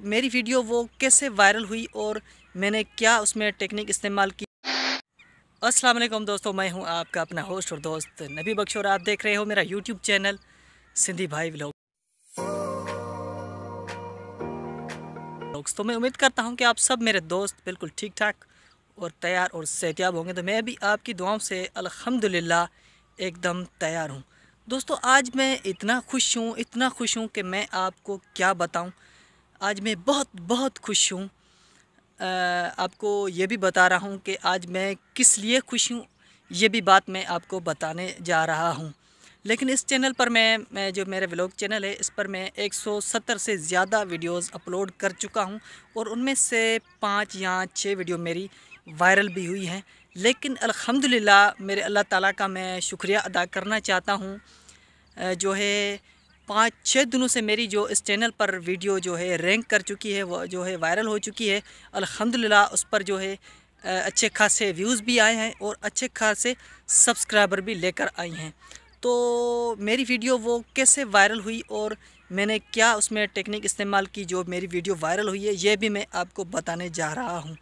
میری ویڈیو وہ کیسے وائرل ہوئی اور میں نے کیا اس میں ٹیکنیک استعمال کی۔ السلام علیکم دوستو، میں ہوں آپ کا اپنا ہوسٹ اور دوست نبی بخش اور آپ دیکھ رہے ہو میرا یوٹیوب چینل سندھی بھائی ولاگ۔ تو میں امید کرتا ہوں کہ آپ سب میرے دوست بالکل ٹھیک ٹھاک اور تیار اور صحتیاب ہوں گے، تو میں بھی آپ کی دعاؤں سے الحمدللہ ایک دم تیار ہوں۔ دوستو آج میں اتنا خوش ہوں کہ میں آپ کو کیا بتاؤں۔ آج میں بہت خوش ہوں۔ آپ کو یہ بھی بتا رہا ہوں کہ آج میں کس لیے خوش ہوں، یہ بھی بات میں آپ کو بتانے جا رہا ہوں۔ لیکن اس چینل پر میں جو میرے ولاگ چینل ہے اس پر میں 170 سے زیادہ ویڈیوز اپلوڈ کر چکا ہوں، اور ان میں سے 5 یا 6 ویڈیو میری وائرل بھی ہوئی ہیں۔ لیکن الحمدللہ میرے اللہ تعالیٰ کا میں شکریہ ادا کرنا چاہتا ہوں، جو ہے 5-6 دنوں سے میری جو اس چینل پر ویڈیو جو ہے رینک کر چکی ہے، وہ جو ہے وائرل ہو چکی ہے۔ الحمدللہ اس پر جو ہے اچھے خاصے ویوز بھی آئے ہیں اور اچھے خاصے سبسکرائبر بھی لے کر آئی ہیں۔ تو میری ویڈیو وہ کیسے وائرل ہوئی اور میں نے کیا اس میں ٹیکنیک استعمال کی جو میری ویڈیو وائرل ہوئی ہے، یہ بھی میں آپ کو بتانے جا رہا ہوں۔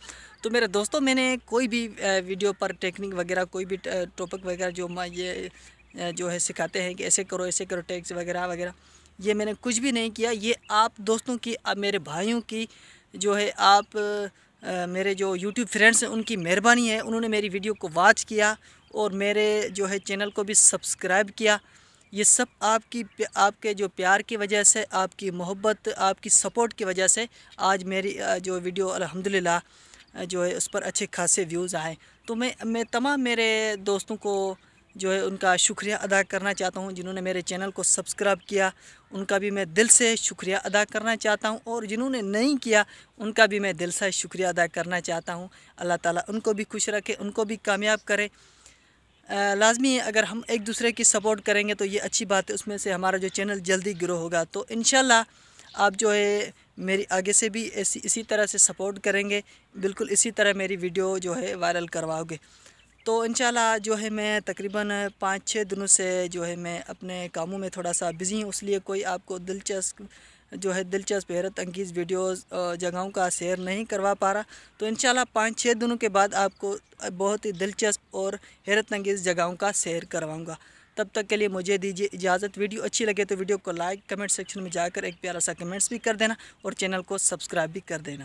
تو میرے دوستوں، میں نے کوئی بھی ویڈیو پر ٹیکنیک وغیرہ، کوئی بھی ٹاپک وغیرہ جو یہ جو ہے سکھاتے ہیں کہ ایسے کرو ٹیکس وغیرہ وغیرہ، یہ میں نے کچھ بھی نہیں کیا۔ یہ آپ دوستوں کی، میرے بھائیوں کی جو ہے، آپ میرے جو یوٹیوب فرینڈس ہیں ان کی مہربانی ہے۔ انہوں نے میری ویڈیو کو واچ کیا اور میرے جو ہے چینل کو بھی سبسکرائب کیا۔ یہ سب آپ کے جو پیار کی وجہ سے، آپ کی محبت، آپ کی سپورٹ کی وجہ سے آج میری جو ویڈیو الحمدللہ جو ہے اس پر اچھے خاصے ویوز آئے۔ تو میں تمام میرے دوستوں کو جو ہے ان کا شکریہ ادا کرنا چاہتا ہوں، جنہوں نے میرے چینل کو سبسکرائب کیا ان کا بھی میں دل سے شکریہ ادا کرنا چاہتا ہوں، اور جنہوں نے نہیں کیا ان کا بھی میں دل سے شکریہ ادا کرنا چاہتا ہوں۔ اللہ تعالیٰ ان کو بھی خوش رکھے، ان کو بھی کامیاب کرے۔ لازمی ہے اگر ہم ایک دوسرے کی سپورٹ کریں گے تو یہ اچھی بات ہے، اس میں سے ہمارا جو چینل جلدی گرو ہوگا۔ تو انشاءاللہ آپ جو ہے میری آگے سے بھی اسی طرح سے سپورٹ کریں گے، بالکل اسی طرح میری ویڈیو جو ہے وائرل کرواؤ گے۔ تو انشاءاللہ جو ہے میں تقریباً 5-6 دنوں سے جو ہے میں اپنے کاموں میں تھوڑا سا بزی ہوں، اس لیے کوئی آپ کو دلچسپ حیرت انگیز ویڈیوز جگہوں کا شیئر نہیں کروا پا رہا۔ تو انشاءاللہ 5-6 دنوں کے بعد آپ کو بہت ہی دلچسپ اور حیرت انگیز جگہوں کا شیئر کرواؤں گا۔ تب تک کے لیے مجھے دیجیے اجازت۔ ویڈیو اچھی لگے تو ویڈیو کو لائک، کمنٹ سیکشن میں جا کر ایک پیارا سا کمنٹس بھی کر دینا اور چینل کو سبسکرائب بھی کر دینا۔